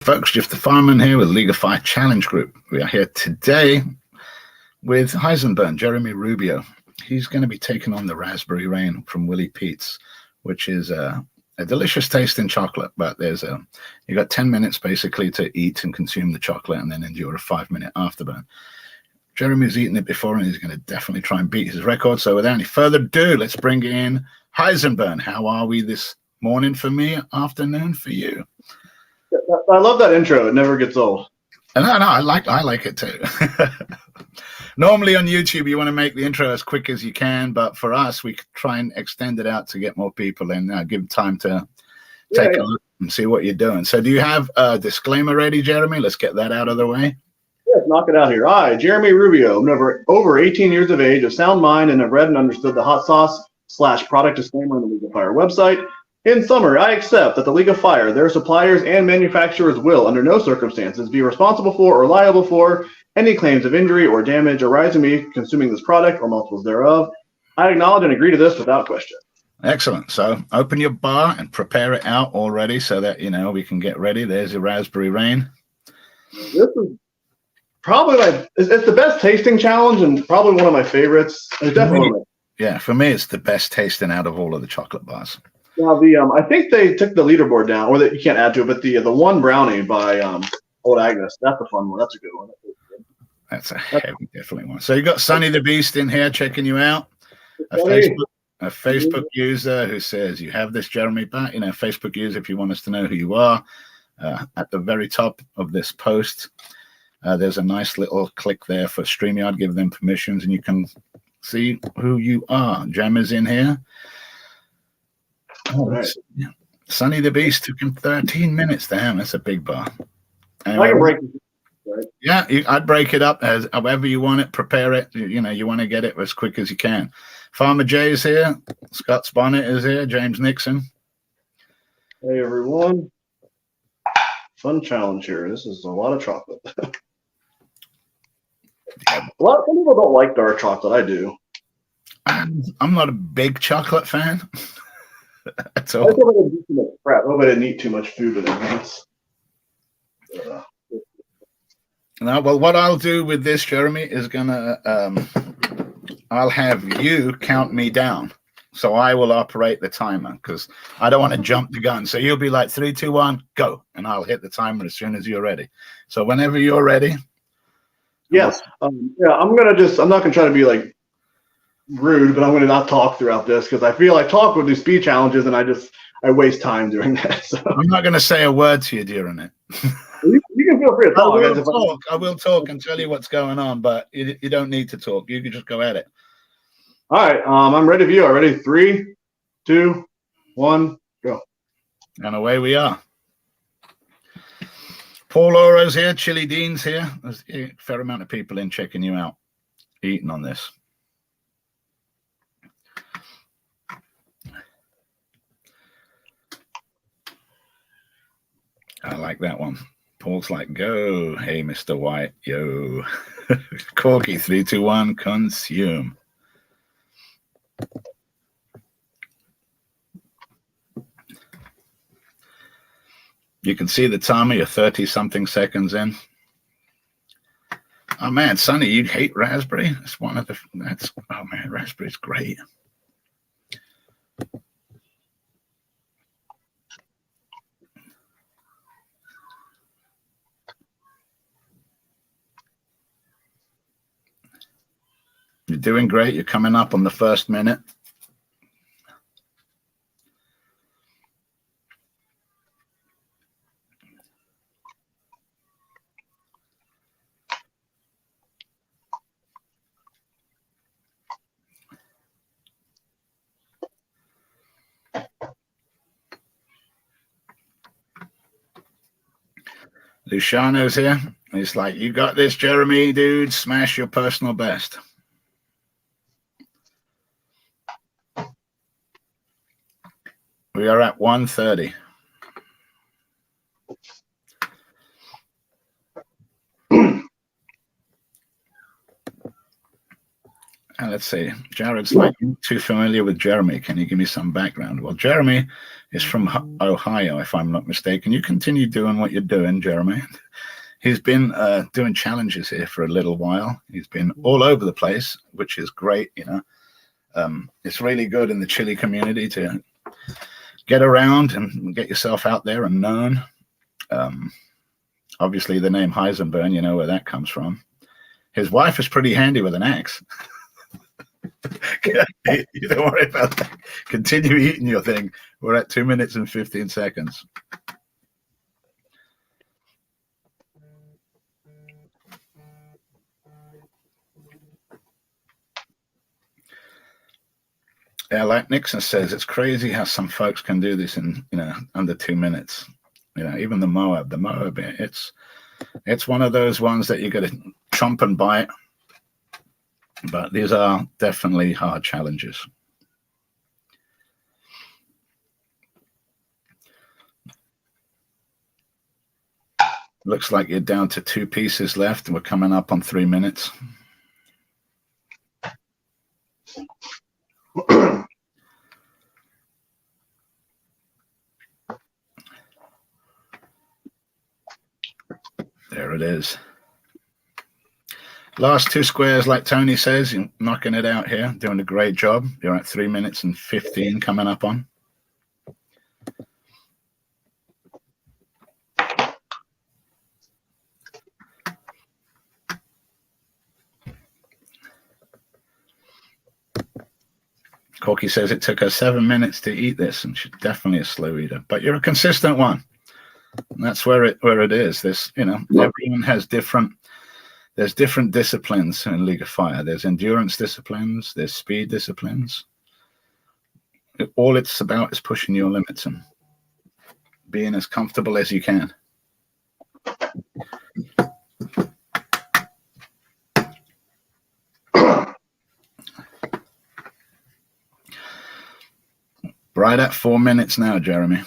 Folks, Jeff the Fireman here with League of Fire Challenge Group. We are here today with Heisenburn, Jeremy Rubio. He's going to be taking on the Raspberry Rain from Willie Pete's, which is a delicious tasting chocolate, but you got 10 minutes basically to eat and consume the chocolate and then endure a 5-minute afterburn. Jeremy's eaten it before and he's going to definitely try and beat his record. So without any further ado, let's bring in Heisenburn. How are we this morning for me, afternoon for you? I love that intro. It never gets old. No, I like it too. Normally on YouTube, you want to make the intro as quick as you can, but for us, we try and extend it out to get more people and give time to take a look and see what you're doing. So do you have a disclaimer ready, Jeremy? Let's get that out of the way. Yes, knock it out here. I, Jeremy Rubio, I'm over 18 years of age, of sound mind, and have read and understood the hot sauce / product disclaimer on the League of Fire website. In summary, I accept that the League of Fire, their suppliers, and manufacturers will, under no circumstances, be responsible for or liable for any claims of injury or damage arising from me consuming this product or multiples thereof. I acknowledge and agree to this without question. Excellent. So open your bar and prepare it out already so that, we can get ready. There's your Raspberry Rain. This is probably it's the best tasting challenge and probably one of my favorites. It's definitely for me, it's the best tasting out of all of the chocolate bars. Now I think they took the leaderboard down, or that you can't add to it, but the one brownie by Old Agnes, that's a fun one. That's a good one. That's a heavy, definitely one. So you got Sonny the Beast in here checking you out, a Facebook user who says you have this, Jeremy, but Facebook user, if you want us to know who you are, at the very top of this post, there's a nice little click there for StreamYard. Give them permissions, and you can see who you are. Jam is in here. Oh, right. Sonny the Beast took him 13 minutes. Damn, that's a big bar. Anyway, I can break it. Right? Yeah, I'd break it up as however you want it. Prepare it. You want to get it as quick as you can. Farmer Jay is here. Scott Sponnet is here. James Nixon. Hey, everyone. Fun challenge here. This is a lot of chocolate. Some people don't like dark chocolate. I do. I'm not a big chocolate fan. That's all. I do too much crap. I hope I didn't eat too much food in advance. Now, well, what I'll do with this, Jeremy, is I'll have you count me down. So I will operate the timer because I don't want to jump the gun. So you'll be like 3, 2, 1, go. And I'll hit the timer as soon as you're ready. So whenever you're ready. Yes. I'm not going to try to be like rude, but I'm going to not talk throughout this because I feel I talk with these speed challenges and I waste time doing that. So. I'm not going to say a word to you during it. You can feel free to talk. I will talk and tell you what's going on, but you don't need to talk. You can just go at it. All right. I'm ready for you. All ready? 3, 2, 1, go. And away we are. Paul Oro's here. Chili Dean's here. There's a fair amount of people in checking you out, eating on this. I like that one. Paul's like, go. Hey, Mr. White. Yo. Corky, 3, 2, 1, consume. You can see the timer. You're 30-something seconds in. Oh, man, Sonny, you hate raspberry? It's one of the... oh, man, raspberry's great. You're doing great. You're coming up on the first minute. Luciano's here. He's like, you got this, Jeremy, dude. Smash your personal best. We are at 1:30. let's see. Jared's like, I'm too familiar with Jeremy. Can you give me some background? Well, Jeremy is from Ohio, if I'm not mistaken. You continue doing what you're doing, Jeremy. He's been doing challenges here for a little while. He's been all over the place, which is great. It's really good in the chili community to get around and get yourself out there and known. Obviously, the name Heisenburn, you know where that comes from. His wife is pretty handy with an axe. You don't worry about that. Continue eating your thing. We're at 2 minutes and 15 seconds. Yeah, like Nixon says, it's crazy how some folks can do this in under 2 minutes. Even the Moab, it's one of those ones that you got to chomp and bite. But these are definitely hard challenges. Looks like you're down to 2 pieces left, and we're coming up on 3 minutes. There it is. Last 2 squares, like Tony says, you're knocking it out here, doing a great job. You're at 3 minutes and 15 coming up on. Corky says it took her 7 minutes to eat this, and she's definitely a slow eater. But you're a consistent one. And that's where it is. Everyone has different. There's different disciplines in League of Fire. There's endurance disciplines. There's speed disciplines. All it's about is pushing your limits and being as comfortable as you can. Right at 4 minutes now, Jeremy.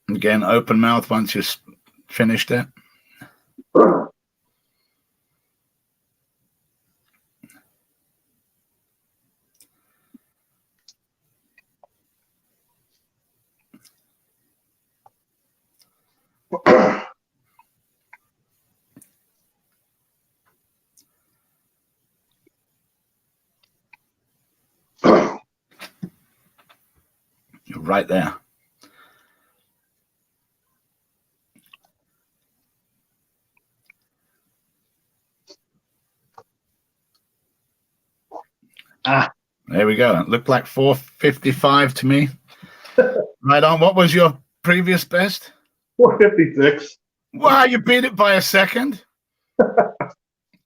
Again, open mouth once you've finished it. You're right there. There we go. It looked like 4:55 to me. Right on. What was your previous best? 4:56. Wow, you beat it by a second.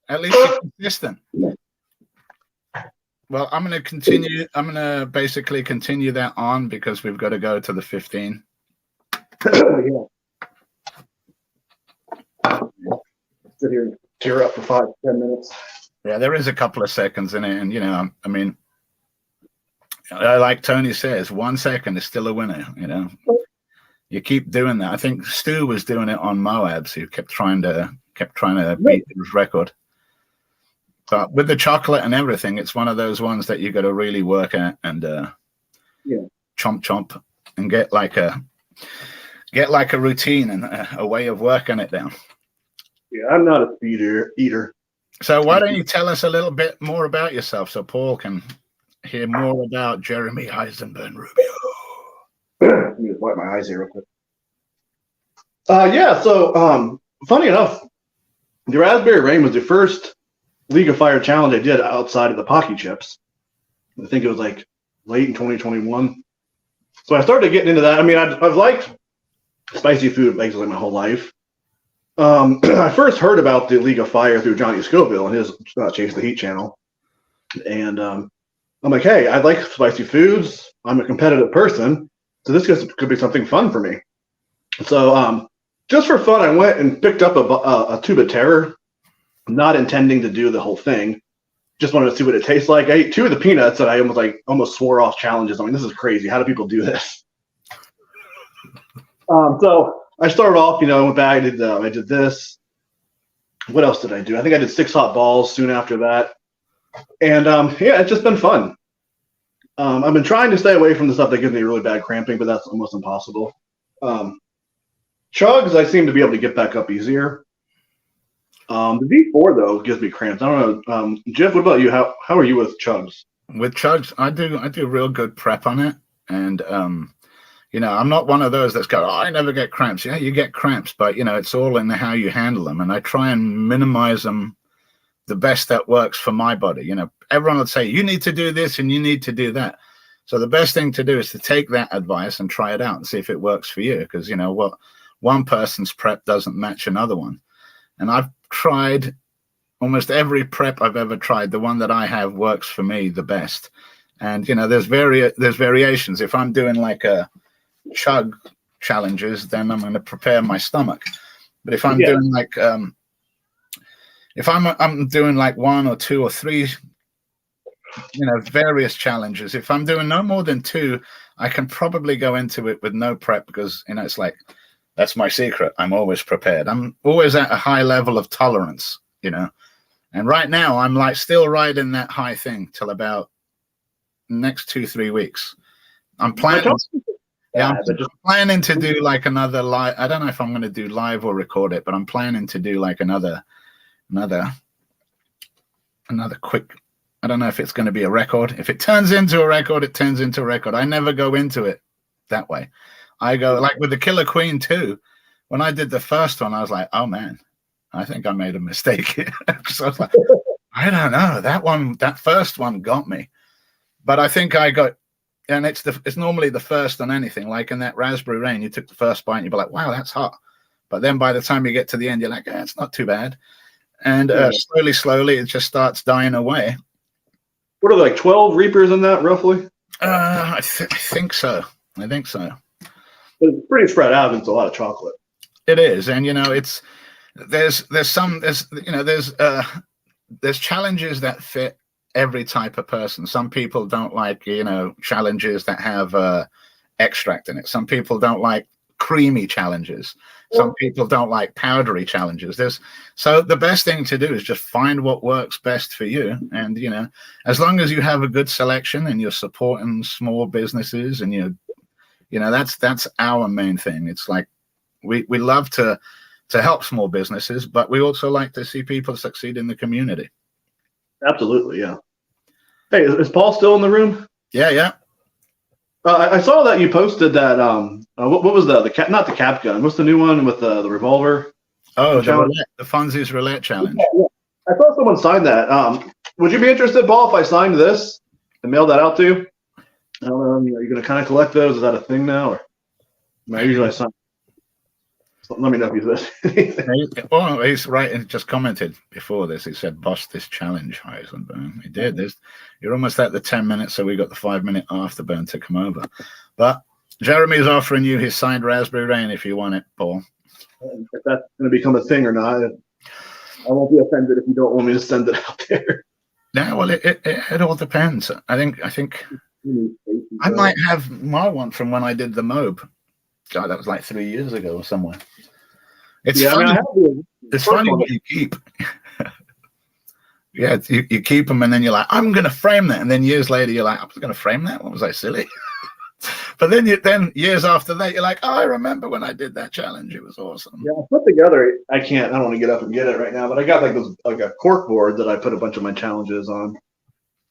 At least you're consistent. Well, I'm going to continue. I'm going to basically continue that on because we've got to go to the 15. Yeah. Sit here and tear up for 5 to 10 minutes. Yeah, there is a couple of seconds in it. And, I mean, like Tony says, 1 second is still a winner, You keep doing that. I think Stu was doing it on Moabs, who kept trying to beat his record. But with the chocolate and everything, it's one of those ones that you got to really work at and chomp and get like a routine and a way of working it down. Yeah, I'm not a speed eater. So why don't you tell us a little bit more about yourself so Paul can hear more about Jeremy Heisenburn Rubio? Let me just wipe my eyes here real quick. So funny enough, the Raspberry Rain was the first League of Fire challenge I did outside of the Pocky Chips. I think it was like late in 2021. So I started getting into that. I mean, I've liked spicy food basically my whole life. I first heard about the League of Fire through Johnny Scoville and his Chase the Heat channel. And I'm like, hey, I like spicy foods. I'm a competitive person. So this could be something fun for me. So just for fun, I went and picked up a tube of terror, not intending to do the whole thing. just wanted to see what it tastes like. I ate 2 of the peanuts and I almost swore off challenges. I mean, this is crazy. How do people do this? So I started off, I went back, I did this. What else did I do? I think I did 6 hot balls soon after that. And it's just been fun. I've been trying to stay away from the stuff that gives me really bad cramping, but that's almost impossible. Chugs, I seem to be able to get back up easier. The V4 though gives me cramps. I don't know. Jeff, what about you? How are you with chugs? With chugs, I do real good prep on it, and I'm not one of those that's go, I never get cramps. Yeah, you get cramps, but it's all in how you handle them, and I try and minimize them the best that works for my body. Everyone would say you need to do this and you need to do that. So the best thing to do is to take that advice and try it out and see if it works for you, because what one person's prep doesn't match another one. And I've tried almost every prep I've ever tried. The one that I have works for me the best. And there's variations. If I'm doing like a chug challenges, then I'm going to prepare my stomach. But if I'm doing like if I'm doing like 1 or 2 or 3 various challenges, if I'm doing no more than 2, I can probably go into it with no prep, because it's like, that's my secret. I'm always prepared. I'm always at a high level of tolerance, and right now I'm like still riding that high thing till about next 2-3 weeks. I'm planning. I'm planning to do like another live. I don't know if I'm going to do live or record it, but I'm planning to do like another quick. I don't know if it's going to be a record. If it turns into a record, it turns into a record. I never go into it that way. I go like with the Killer Queen 2. When I did the first one, I was like, oh man, I think I made a mistake here. So I was like, I don't know. That first one got me. But I think I got, and it's normally the first on anything. Like in that Raspberry Rain, you took the first bite and you'd be like, wow, that's hot. But then by the time you get to the end, you're like, it's not too bad. And slowly, it just starts dying away. What are there, like 12 Reapers in that, roughly? I think so. It's pretty spread out. It's a lot of chocolate. It is, and there's challenges that fit every type of person. Some people don't like challenges that have extract in it. Some people don't like creamy challenges. Some people don't like powdery challenges. So the best thing to do is just find what works best for you, and as long as you have a good selection and you're supporting small businesses, and that's our main thing. It's like we love to help small businesses, but we also like to see people succeed in the community. Absolutely, yeah. Hey, is Paul still in the room? Yeah. I saw that you posted that. What was not the cap gun? What's the new one with the revolver? Oh, the Fonzie's Roulette Challenge. Yeah. I saw someone sign that. Would you be interested, Paul, if I signed this and mailed that out to you? I don't know. Are you going to kind of collect those? Is that a thing now? Or I usually sign. So let me know if he's listening. Well, he's right. And just commented before this. He said, "Boss this challenge, Heisenburn." He did. You're almost at the 10 minutes, so we got the 5-minute afterburn to come over. But Jeremy's offering you his signed Raspberry Rain if you want it, Paul. If that's going to become a thing or not, I won't be offended if you don't want me to send it out there. No, well, it all depends. I think I might have my one from when I did the MOB. God, that was like 3 years ago or somewhere. It's funny. It's funny what you keep. Yeah, you keep them, and then you're like, I'm going to frame that. And then years later, you're like, I was going to frame that? What was I, silly? But then years after that, you're like, oh, I remember when I did that challenge. It was awesome. Yeah, I put together, I don't want to get up and get it right now, but I got like a cork board that I put a bunch of my challenges on.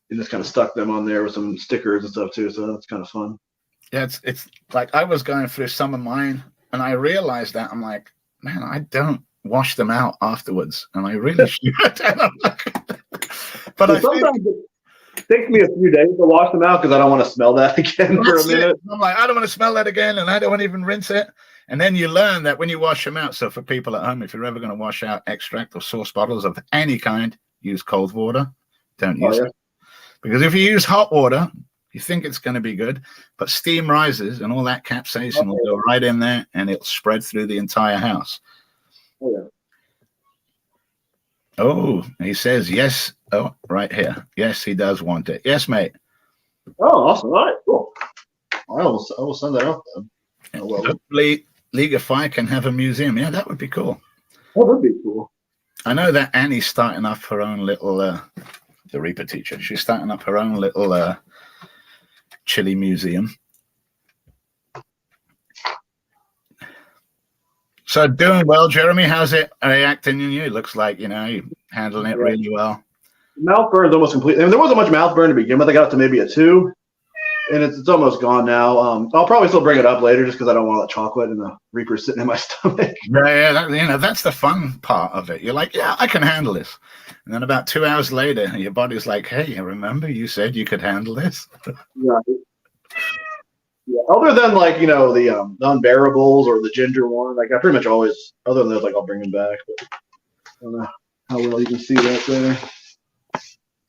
And just kind of stuck them on there with some stickers and stuff too. So that's kind of fun. Yeah, it's like I was going through some of mine, and I realized that I'm like, man, I don't wash them out afterwards, and I really should. But sometimes it takes me a few days to wash them out because I don't want to smell that again for a minute. I'm like, I don't want to smell that again, and I don't want to even rinse it. And then you learn that when you wash them out, so for people at home, if you're ever going to wash out extract or sauce bottles of any kind, use cold water. Don't use it. Because if you use hot water, you think it's going to be good, but steam rises and all that capsaicin will go right in there and it'll spread through the entire house. Oh, yeah. Oh, he says, yes, Oh, right here. Yes, he does want it. Yes, mate. Oh, awesome. All right, cool. I will send that out then. Oh, well. Hopefully, League of Fire can have a museum. Yeah, that would be cool. That would be cool. I know that Annie's starting up her own little, the Reaper teacher. She's starting up her own little chili museum. So doing well, Jeremy. How's it reacting in you? It looks like, you're handling it really well. Mouth burn's almost complete. I mean, there wasn't much mouth burn to begin with. I got up to maybe a 2, and it's almost gone now. I'll probably still bring it up later just because I don't want all that chocolate and the Reaper sitting in my stomach. Yeah, that's the fun part of it. You're like, yeah, I can handle this. And then about 2 hours later, your body's like, hey, remember you said you could handle this? Yeah. Other than the unbearables or the ginger one, I pretty much always. Other than those, I'll bring them back. But I don't know how well you can see that there.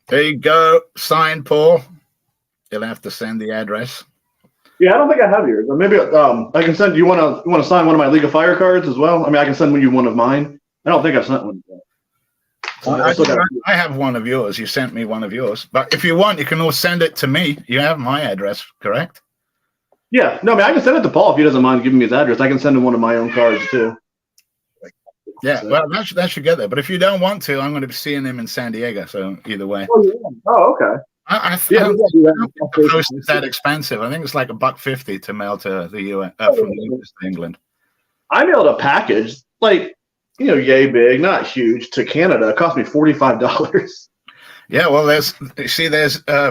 There you go. Sign, Paul. You'll have to send the address. Yeah, I don't think I have yours. Maybe I can send. You want to sign one of my League of Fire cards as well? I mean, I can send you one of mine. I don't think I've sent one yet. I have one of yours. You sent me one of yours. But if you want, you can all send it to me. You have my address, correct? Yeah. No, I mean, I can send it to Paul if he doesn't mind giving me his address. I can send him one of my own cards too. Yeah, well, that should get there. But if you don't want to, I'm going to be seeing him in San Diego. So either way. Oh, yeah. Oh, okay. I don't think the post is that expensive. I think it's like $1.50 to mail to the US from the US to England. I mailed a package, yay big, not huge, to Canada. It cost me $45. Yeah, well, there's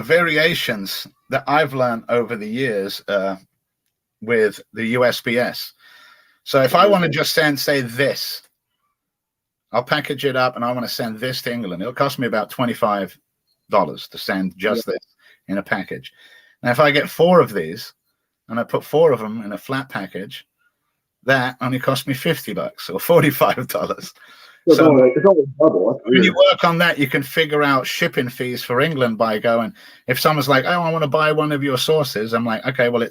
variations that I've learned over the years with the USPS. So if I want to just say this, I'll package it up and I want to send this to England. It'll cost me about $25 to send just this in a package. Now, if I get 4 of these and I put 4 of them in a flat package, that only cost me $50 or $45. So only double. When you work on that, you can figure out shipping fees for England by going, if someone's like, oh, I want to buy one of your sauces, I'm like, okay, well,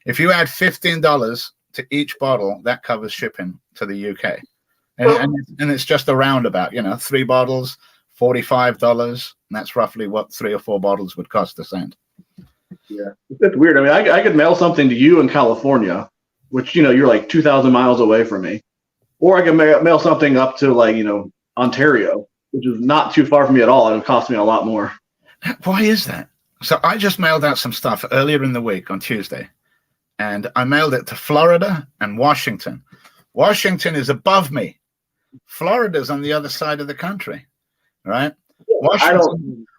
if you add $15 to each bottle, that covers shipping to the UK. And it's just a roundabout, 3 bottles, $45, and that's roughly what 3 or 4 bottles would cost to send. Yeah, it's weird. I mean, I could mail something to you in California, which, you're like 2,000 miles away from me. Or I can mail something up to Ontario, which is not too far from me at all. It would cost me a lot more. Why is that? So I just mailed out some stuff earlier in the week on Tuesday, and I mailed it to Florida and Washington. Washington is above me. Florida's on the other side of the country, right?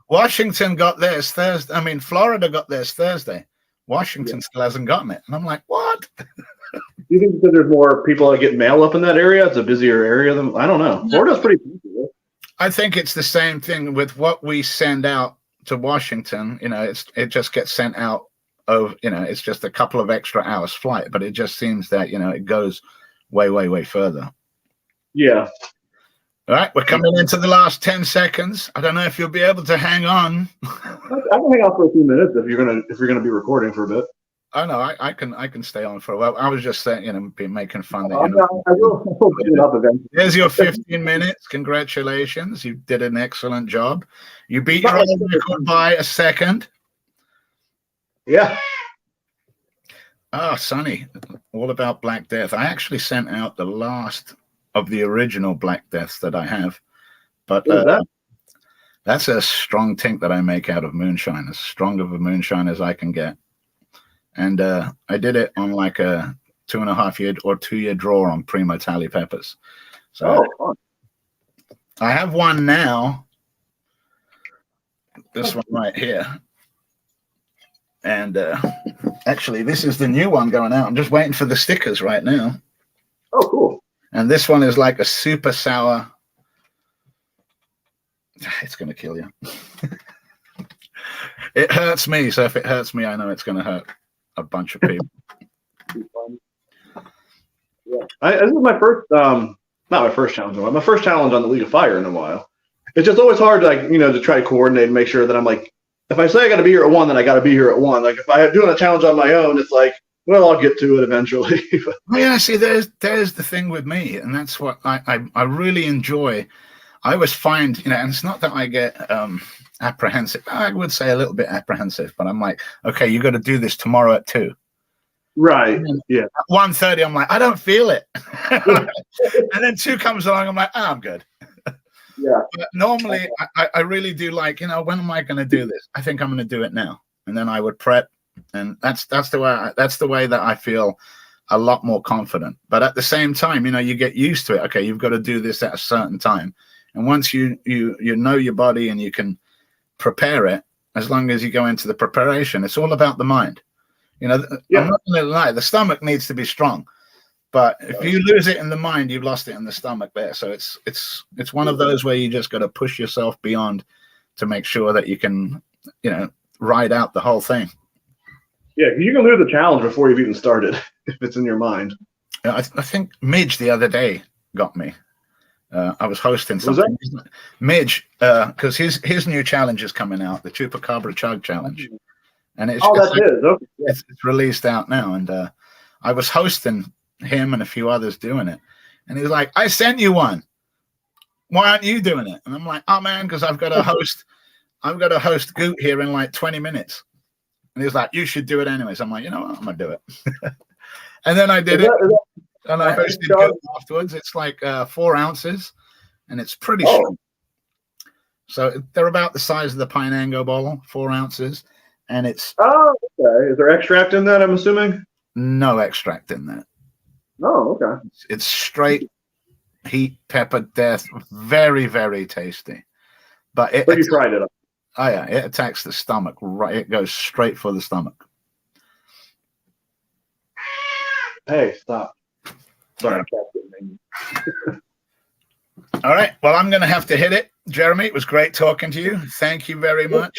Washington got theirs Thursday. I mean, Florida got theirs Thursday. Washington still hasn't gotten it. And I'm like, what? Do you think because there's more people that get mail up in that area? It's a busier area than, I don't know. Florida's pretty busy. I think it's the same thing with what we send out to Washington. It just gets sent out of, it's just a couple of extra hours flight, but it just seems that, it goes way, way, way further. Yeah. All right, we're coming into the last 10 seconds. I don't know if you'll be able to hang on. I can hang out for a few minutes if you're gonna be recording for a bit. Oh no, I can stay on for a while. I was just saying, making fun that I will get it up eventually. There's your 15 minutes. Congratulations, you did an excellent job. You beat your own record by a second. Yeah. Oh, Sonny, all about Black Death. I actually sent out the last of the original Black Deaths that I have, but that's a strong tink that I make out of moonshine, as strong of a moonshine as I can get. And I did it on like a 2.5 year or 2 year draw on Primo Tally Peppers. So fun. I have one now, this one right here. And actually, this is the new one going out. I'm just waiting for the stickers right now. Oh, cool. And this one is like a super sour. It's going to kill you. It hurts me. So if it hurts me, I know it's going to hurt a bunch of people. Yeah. This is my first, not my first challenge, but my first challenge on the League of Fire in a while. It's just always hard to, to try to coordinate and make sure that I'm like, if I say I got to be here at 1, then I got to be here at 1. Like if I'm doing a challenge on my own, it's like, well, I'll get to it eventually. Oh, yeah, see, there's the thing with me, and that's what I really enjoy. I always find, and it's not that I get apprehensive. I would say a little bit apprehensive, but I'm like, okay, you got to do this tomorrow at 2. Right. Yeah. At 1:30, I'm like, I don't feel it. And then 2 comes along, I'm like, I'm good. Yeah. But normally, I really do like, when am I going to do this? I think I'm going to do it now. And then I would prep, and that's the way that I feel a lot more confident. But at the same time, you get used to it. Okay, you've got to do this at a certain time. And once you know your body and you can prepare it, as long as you go into the preparation, it's all about the mind. I'm not going to lie, the stomach needs to be strong. But if you lose it in the mind, you've lost it in the stomach there. So it's one of those where you just got to push yourself beyond to make sure that you can, ride out the whole thing. Yeah, you can lose the challenge before you've even started if it's in your mind. I think Midge the other day got me. I was hosting something. Midge, because his new challenge is coming out, the Chupacabra Chug Challenge. And it's released out now. And I was hosting him and a few others doing it. And he was like, I sent you one. Why aren't you doing it? And I'm like, oh, man, because I've got to host Goot here in like 20 minutes. And he was like, you should do it anyways. I'm like, you know what? I'm going to do it. And then I did it. And I hosted Goat afterwards. It's like 4 ounces, and it's pretty strong. So they're about the size of the Pinango bowl, 4 ounces. And it's... Oh, okay. Is there extract in that, I'm assuming? No extract in that. Oh, okay. It's straight heat pepper death. Very, very tasty. But you tried it. Oh, yeah. It attacks the stomach. Right. It goes straight for the stomach. Hey, stop. Sorry, I All right. Well, I'm going to have to hit it. Jeremy, it was great talking to you. Thank you very much.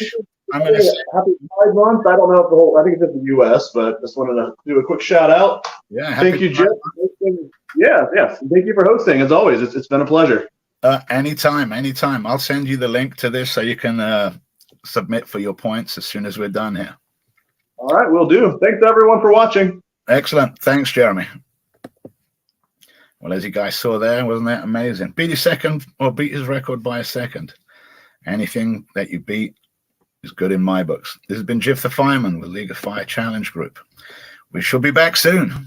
I'm going to say happy Pride Month. I don't know if I think it's in the U.S., but just wanted to do a quick shout out. Yeah. Thank you, Jeff. Yeah. Thank you for hosting. As always, it's been a pleasure. Anytime. I'll send you the link to this so you can submit for your points as soon as we're done here. All right, will do. Thanks everyone for watching. Excellent. Thanks, Jeremy. Well, as you guys saw there, wasn't that amazing? Beat his second, or beat his record by a second. Anything that you beat is good in my books. This has been Jiff the Fireman with League of Fire Challenge Group. We shall be back soon.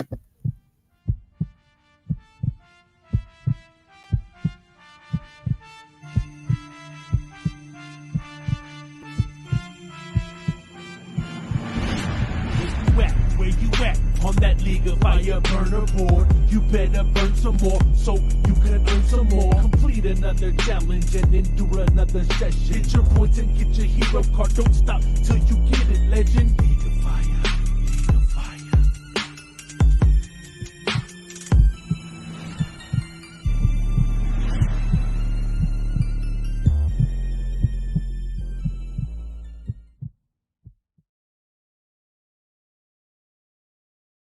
Where you at on that League of Fire burner board? You better burn some more so you can earn some more. Complete another challenge and endure another session. Get your points and get your hero card. Don't stop till you get it, legend. League of Fire.